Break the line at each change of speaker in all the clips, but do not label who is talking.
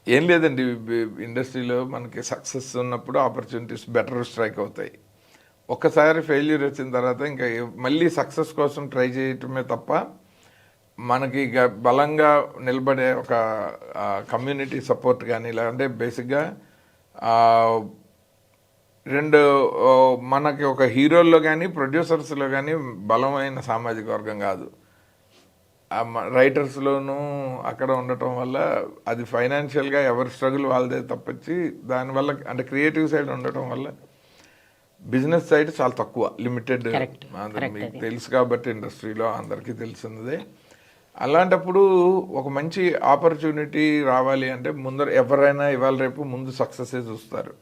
ఏం లేదండి, ఇండస్ట్రీలో మనకి సక్సెస్ ఉన్నప్పుడు ఆపర్చునిటీస్ బెటర్ స్ట్రైక్ అవుతాయి. ఒక్కసారి ఫెయిల్యూర్ వచ్చిన తర్వాత ఇంకా మళ్ళీ సక్సెస్ కోసం ట్రై చేయటమే తప్ప మనకి ఇక బలంగా నిలబడే ఒక కమ్యూనిటీ సపోర్ట్ కానీ ఇలా అంటే బేసిక్గా రెండు మనకి ఒక హీరోల్లో కానీ ప్రొడ్యూసర్స్లో కానీ బలమైన సామాజిక వర్గం కాదు. రైటర్స్లోనూ అక్కడ ఉండటం వల్ల అది ఫైనాన్షియల్గా ఎవరి స్ట్రగుల్ వాళ్ళదే తప్పించి దానివల్ల అంటే క్రియేటివ్ సైడ్ ఉండటం వల్ల బిజినెస్ సైడ్ చాలా తక్కువ, లిమిటెడ్. మీకు తెలుసు కాబట్టి ఇండస్ట్రీలో అందరికీ తెలిసినదే. అలాంటప్పుడు ఒక మంచి ఆపర్చునిటీ రావాలి అంటే ముందర ఎవరైనా ఇవాళ రేపు ముందు సక్సెస్ చూస్తారు.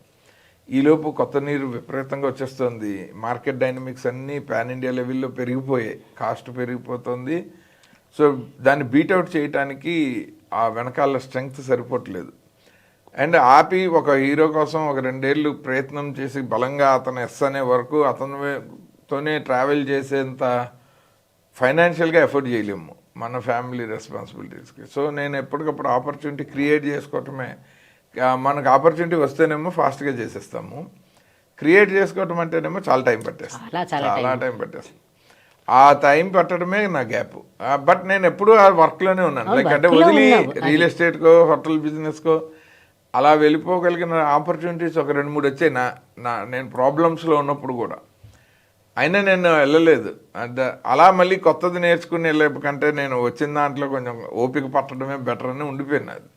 ఈలోపు కొత్త నీరు విపరీతంగా వచ్చేస్తుంది. మార్కెట్ డైనమిక్స్ అన్నీ పాన్ ఇండియా లెవెల్లో పెరిగిపోయాయి, కాస్ట్ పెరిగిపోతుంది. సో దాన్ని బీట్అవుట్ చేయడానికి ఆ వెనకాల స్ట్రెంగ్త్ సరిపోవట్లేదు. అండ్ ఆపి ఒక హీరో కోసం ఒక 2 ఏళ్ళు ప్రయత్నం చేసి బలంగా అతను ఎస్ అనే వరకు అతనితోనే ట్రావెల్ చేసేంత ఫైనాన్షియల్గా ఎఫర్ట్ చేయలేము మన ఫ్యామిలీ రెస్పాన్సిబిలిటీస్కి. సో నేను ఎప్పటికప్పుడు ఆపర్చునిటీ క్రియేట్ చేసుకోవటమే. మనకు ఆపర్చునిటీ వస్తేనేమో ఫాస్ట్గా చేసేస్తాము, క్రియేట్ చేసుకోవటం అంటేనేమో చాలా టైం పట్టేస్తాం, చాలా టైం పట్టేస్తాం. ఆ టైం పట్టడమే నా గ్యాప్. బట్ నేను ఎప్పుడూ ఆ వర్క్లోనే ఉన్నాను. లైక్ అంటే వదిలి రియల్ ఎస్టేట్కో హోటల్ బిజినెస్కో అలా వెళ్ళిపోగలిగిన ఆపర్చునిటీస్ ఒక 2-3 వచ్చాయి నేను ప్రాబ్లమ్స్లో ఉన్నప్పుడు కూడా. అయినా నేను వెళ్ళలేదు. అంటే అలా మళ్ళీ కొత్తది నేర్చుకుని వెళ్ళే కంటే నేను వచ్చిన దాంట్లో కొంచెం ఓపిక పట్టడమే బెటర్ అని ఉండిపోయినది.